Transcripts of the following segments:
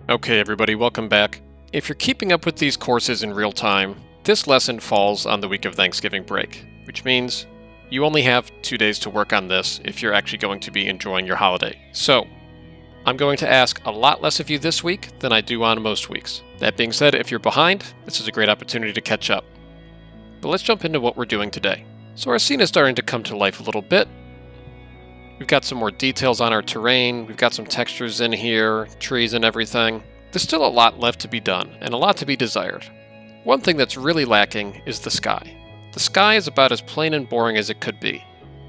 Okay, everybody, welcome back. If you're keeping up with these courses in real time, this lesson falls on the week of Thanksgiving break, which means you only have 2 days to work on this if you're actually going to be enjoying your holiday. So, I'm going to ask a lot less of you this week than I do on most weeks. That being said, if you're behind, this is a great opportunity to catch up. But let's jump into what we're doing today. So our scene is starting to come to life a little bit. We've got some more details on our terrain, we've got some textures in here, trees and everything. There's still a lot left to be done, and a lot to be desired. One thing that's really lacking is the sky. The sky is about as plain and boring as it could be.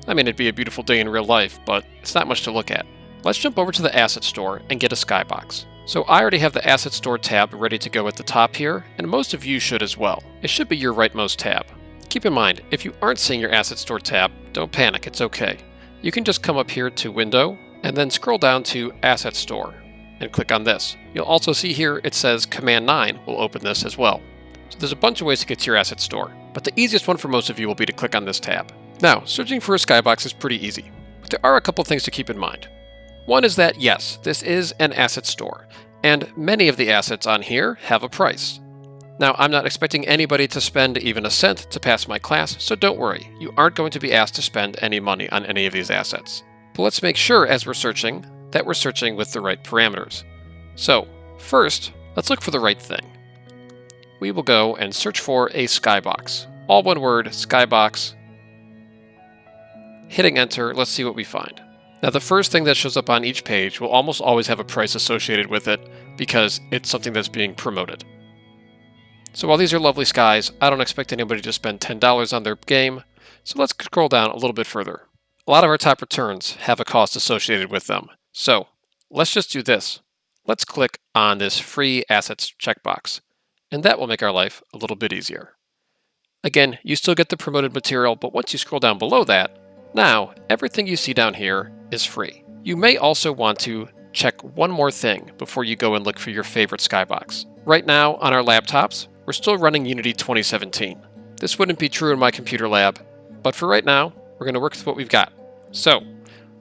I mean, it'd be a beautiful day in real life, but it's not much to look at. Let's jump over to the Asset Store and get a skybox. So I already have the Asset Store tab ready to go at the top here, and most of you should as well. It should be your rightmost tab. Keep in mind, if you aren't seeing your Asset Store tab, don't panic, it's okay. You can just come up here to Window, and then scroll down to Asset Store, and click on this. You'll also see here it says Command 9 will open this as well. So there's a bunch of ways to get to your Asset Store, but the easiest one for most of you will be to click on this tab. Now, searching for a skybox is pretty easy, but there are a couple things to keep in mind. One is that yes, this is an asset store, and many of the assets on here have a price. Now, I'm not expecting anybody to spend even a cent to pass my class, so don't worry, you aren't going to be asked to spend any money on any of these assets. But let's make sure as we're searching that we're searching with the right parameters. So, first, let's look for the right thing. We will go and search for a skybox. All one word, skybox. Hitting enter, let's see what we find. Now, the first thing that shows up on each page will almost always have a price associated with it because it's something that's being promoted. So while these are lovely skies, I don't expect anybody to spend $10 on their game, so let's scroll down a little bit further. A lot of our top returns have a cost associated with them, so let's just do this. Let's click on this free assets checkbox, and that will make our life a little bit easier. Again, you still get the promoted material, but once you scroll down below that, now everything you see down here is free. You may also want to check one more thing before you go and look for your favorite skybox. Right now on our laptops, we're still running Unity 2017. This wouldn't be true in my computer lab, but for right now, we're going to work with what we've got. So,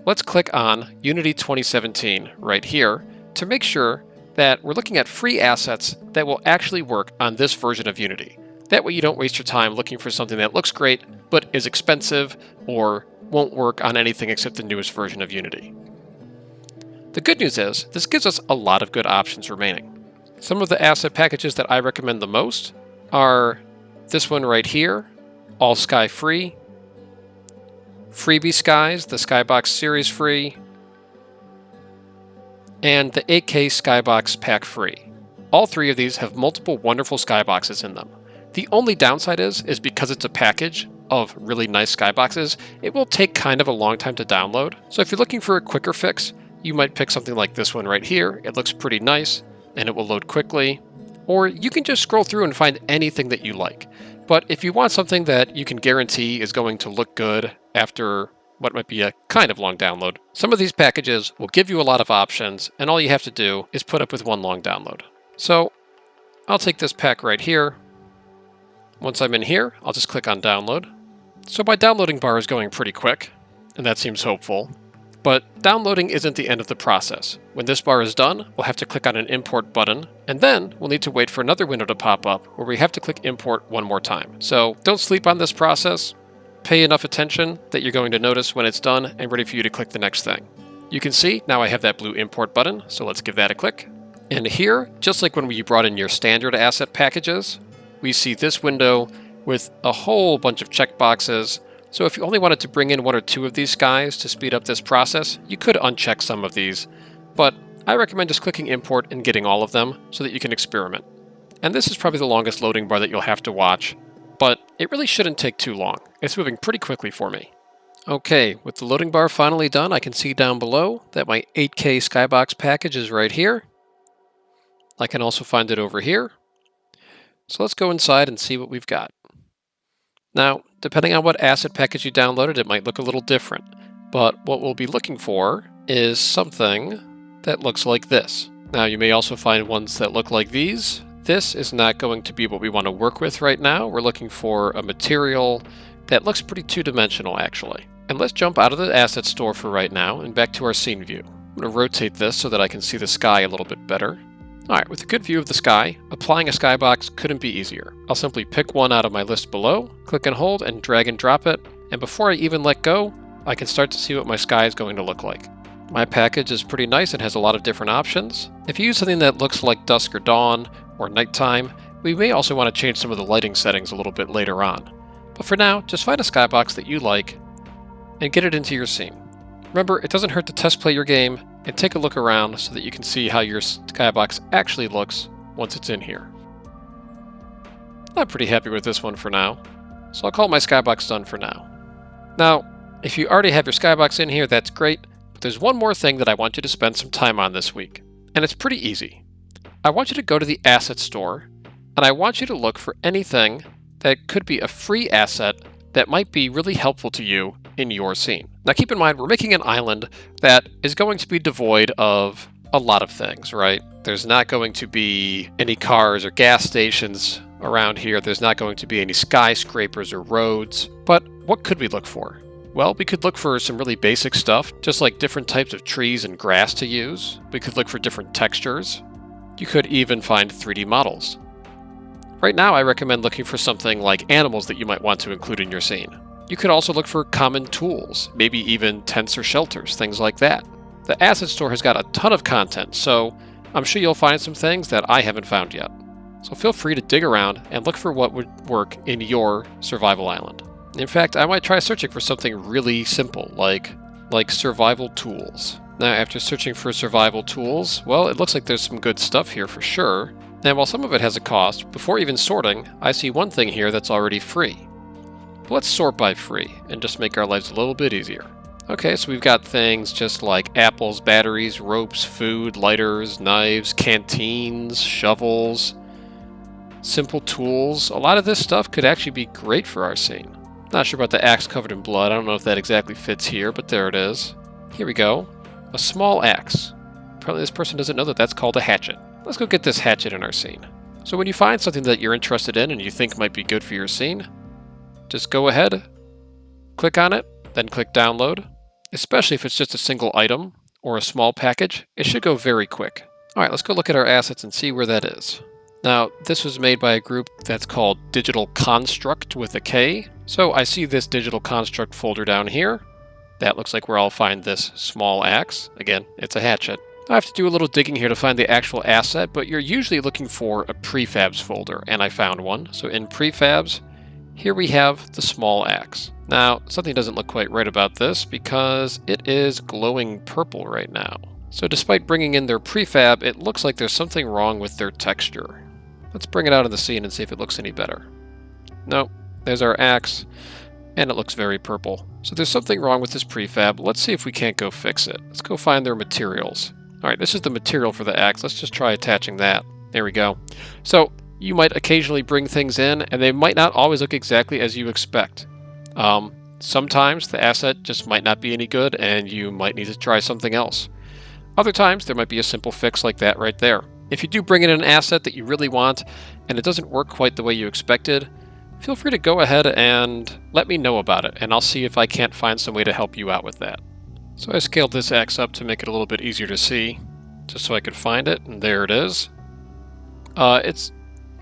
let's click on Unity 2017 right here to make sure that we're looking at free assets that will actually work on this version of Unity. That way you don't waste your time looking for something that looks great, but is expensive or won't work on anything except the newest version of Unity. The good news is, this gives us a lot of good options remaining. Some of the asset packages that I recommend the most are this one right here, All Sky Free, Freebie Skies, the Skybox Series Free, and the 8K Skybox Pack Free. All three of these have multiple wonderful skyboxes in them. The only downside is because it's a package of really nice skyboxes, it will take kind of a long time to download. So if you're looking for a quicker fix, you might pick something like this one right here. It looks pretty nice, and it will load quickly. Or you can just scroll through and find anything that you like. But if you want something that you can guarantee is going to look good after what might be a kind of long download, some of these packages will give you a lot of options, and all you have to do is put up with one long download. So I'll take this pack right here. Once I'm in here, I'll just click on download. So my downloading bar is going pretty quick, and that seems hopeful. But downloading isn't the end of the process. When this bar is done, we'll have to click on an import button, and then we'll need to wait for another window to pop up where we have to click import one more time. So don't sleep on this process. Pay enough attention that you're going to notice when it's done and ready for you to click the next thing. You can see now I have that blue import button, so let's give that a click. And here, just like when we brought in your standard asset packages, we see this window with a whole bunch of checkboxes. So if you only wanted to bring in one or two of these skies to speed up this process, you could uncheck some of these. But I recommend just clicking import and getting all of them so that you can experiment. And this is probably the longest loading bar that you'll have to watch, but it really shouldn't take too long. It's moving pretty quickly for me. Okay, with the loading bar finally done, I can see down below that my 8K Skybox package is right here. I can also find it over here. So let's go inside and see what we've got. Now, depending on what asset package you downloaded, it might look a little different, but what we'll be looking for is something that looks like this. Now, you may also find ones that look like these. This is not going to be what we want to work with right now. We're looking for a material that looks pretty two-dimensional, actually. And let's jump out of the asset store for right now and back to our scene view. I'm going to rotate this so that I can see the sky a little bit better. Alright, with a good view of the sky, applying a skybox couldn't be easier. I'll simply pick one out of my list below, click and hold, and drag and drop it, and before I even let go, I can start to see what my sky is going to look like. My package is pretty nice and has a lot of different options. If you use something that looks like dusk or dawn, or nighttime, we may also want to change some of the lighting settings a little bit later on. But for now, just find a skybox that you like, and get it into your scene. Remember, it doesn't hurt to test play your game, and take a look around so that you can see how your skybox actually looks once it's in here. I'm pretty happy with this one for now, so I'll call my skybox done for now. Now, if you already have your skybox in here, that's great, but there's one more thing that I want you to spend some time on this week, and it's pretty easy. I want you to go to the asset store, and I want you to look for anything that could be a free asset that might be really helpful to you in your scene. Now keep in mind, we're making an island that is going to be devoid of a lot of things, right? There's not going to be any cars or gas stations around here. There's not going to be any skyscrapers or roads. But what could we look for? Well, we could look for some really basic stuff, just like different types of trees and grass to use. We could look for different textures. You could even find 3D models. Right now, I recommend looking for something like animals that you might want to include in your scene. You could also look for common tools, maybe even tents or shelters, things like that. The asset store has got a ton of content, so I'm sure you'll find some things that I haven't found yet. So feel free to dig around and look for what would work in your survival island. In fact, I might try searching for something really simple, like survival tools. Now, after searching for survival tools, well, it looks like there's some good stuff here for sure. And while some of it has a cost, before even sorting, I see one thing here that's already free. But let's sort by free and just make our lives a little bit easier. Okay, so we've got things just like apples, batteries, ropes, food, lighters, knives, canteens, shovels, simple tools. A lot of this stuff could actually be great for our scene. Not sure about the axe covered in blood. I don't know if that exactly fits here, but there it is. Here we go. A small axe. Apparently this person doesn't know that that's called a hatchet. Let's go get this hatchet in our scene. So when you find something that you're interested in and you think might be good for your scene, just go ahead, click on it, then click download. Especially if it's just a single item or a small package, it should go very quick. Alright, let's go look at our assets and see where that is. Now, this was made by a group that's called Digital Construct with a K. So I see this Digital Construct folder down here. That looks like where I'll find this small axe. Again, it's a hatchet. I have to do a little digging here to find the actual asset, but you're usually looking for a prefabs folder, and I found one. So in prefabs, here we have the small axe. Now, something doesn't look quite right about this because it is glowing purple right now. So despite bringing in their prefab, it looks like there's something wrong with their texture. Let's bring it out of the scene and see if it looks any better. Nope, there's our axe, and it looks very purple. So there's something wrong with this prefab. Let's see if we can't go fix it. Let's go find their materials. Alright, this is the material for the axe. Let's just try attaching that. There we go. So you might occasionally bring things in, and they might not always look exactly as you expect. Sometimes the asset just might not be any good, and you might need to try something else. Other times, there might be a simple fix like that right there. If you do bring in an asset that you really want, and it doesn't work quite the way you expected, feel free to go ahead and let me know about it, and I'll see if I can't find some way to help you out with that. So I scaled this axe up to make it a little bit easier to see, just so I could find it, and there it is. It's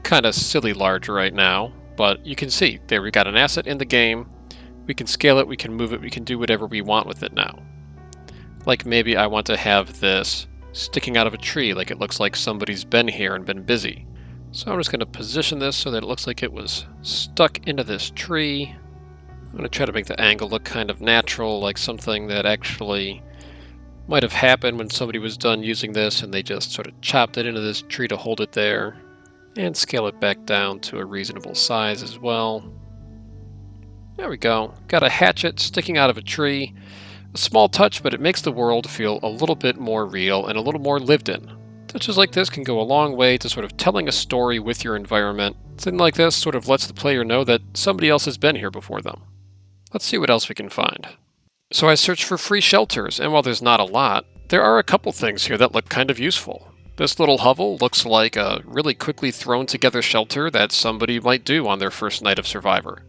kind of silly large right now, but you can see, there we got an asset in the game. We can scale it, we can move it, we can do whatever we want with it now. Like maybe I want to have this sticking out of a tree, like it looks like somebody's been here and been busy. So I'm just going to position this so that it looks like it was stuck into this tree. I'm going to try to make the angle look kind of natural, like something that actually might have happened when somebody was done using this and they just sort of chopped it into this tree to hold it there. And scale it back down to a reasonable size as well. There we go. Got a hatchet sticking out of a tree. A small touch, but it makes the world feel a little bit more real and a little more lived in. Touches like this can go a long way to sort of telling a story with your environment. Something like this sort of lets the player know that somebody else has been here before them. Let's see what else we can find. So I searched for free shelters, and while there's not a lot, there are a couple things here that look kind of useful. This little hovel looks like a really quickly thrown together shelter that somebody might do on their first night of Survivor.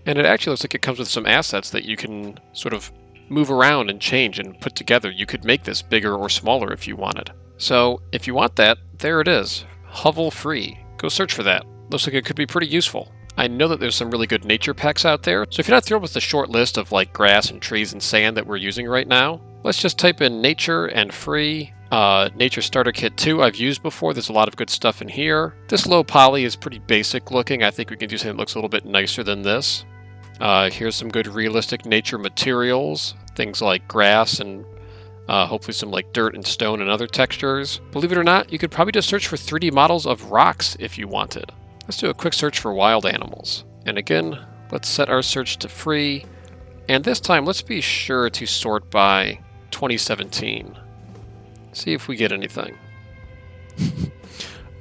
And it actually looks like it comes with some assets that you can sort of move around and change and put together. You could make this bigger or smaller if you wanted. So if you want that, there it is. Hovel Free. Go search for that. Looks like it could be pretty useful. I know that there's some really good nature packs out there, so if you're not thrilled with the short list of like grass and trees and sand that we're using right now, let's just type in nature and free. Nature Starter Kit 2 I've used before. There's a lot of good stuff in here. This low poly is pretty basic looking. I think we can do something that looks a little bit nicer than this. Here's some good realistic nature materials. Things like grass and hopefully some like dirt and stone and other textures. Believe it or not, you could probably just search for 3D models of rocks if you wanted. Let's do a quick search for wild animals. And again, let's set our search to free. And this time, let's be sure to sort by 2017. See if we get anything.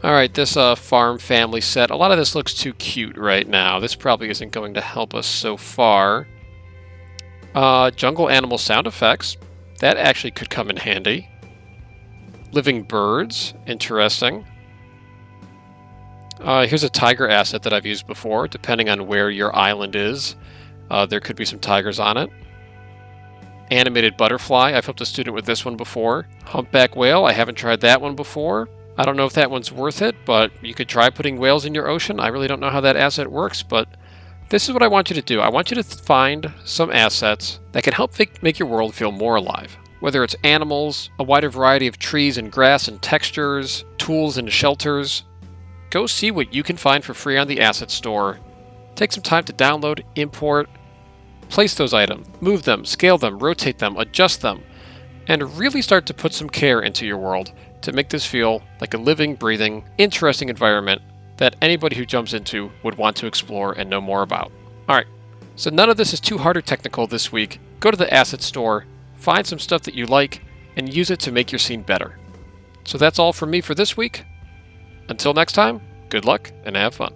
Alright, this farm family set. A lot of this looks too cute right now. This probably isn't going to help us so far. Jungle animal sound effects. That actually could come in handy. Living birds. Interesting. Here's a tiger asset that I've used before. Depending on where your island is, there could be some tigers on it. Animated butterfly. I've helped a student with this one before. Humpback whale. I haven't tried that one before. I don't know if that one's worth it, but you could try putting whales in your ocean. I really don't know how that asset works, but this is what I want you to do. I want you to find some assets that can help make your world feel more alive. Whether it's animals, a wider variety of trees and grass and textures, tools and shelters. Go see what you can find for free on the asset store. Take some time to download, import, place those items, move them, scale them, rotate them, adjust them, and really start to put some care into your world to make this feel like a living, breathing, interesting environment that anybody who jumps into would want to explore and know more about. Alright, so none of this is too hard or technical this week. Go to the asset store, find some stuff that you like, and use it to make your scene better. So that's all from me for this week. Until next time, good luck and have fun.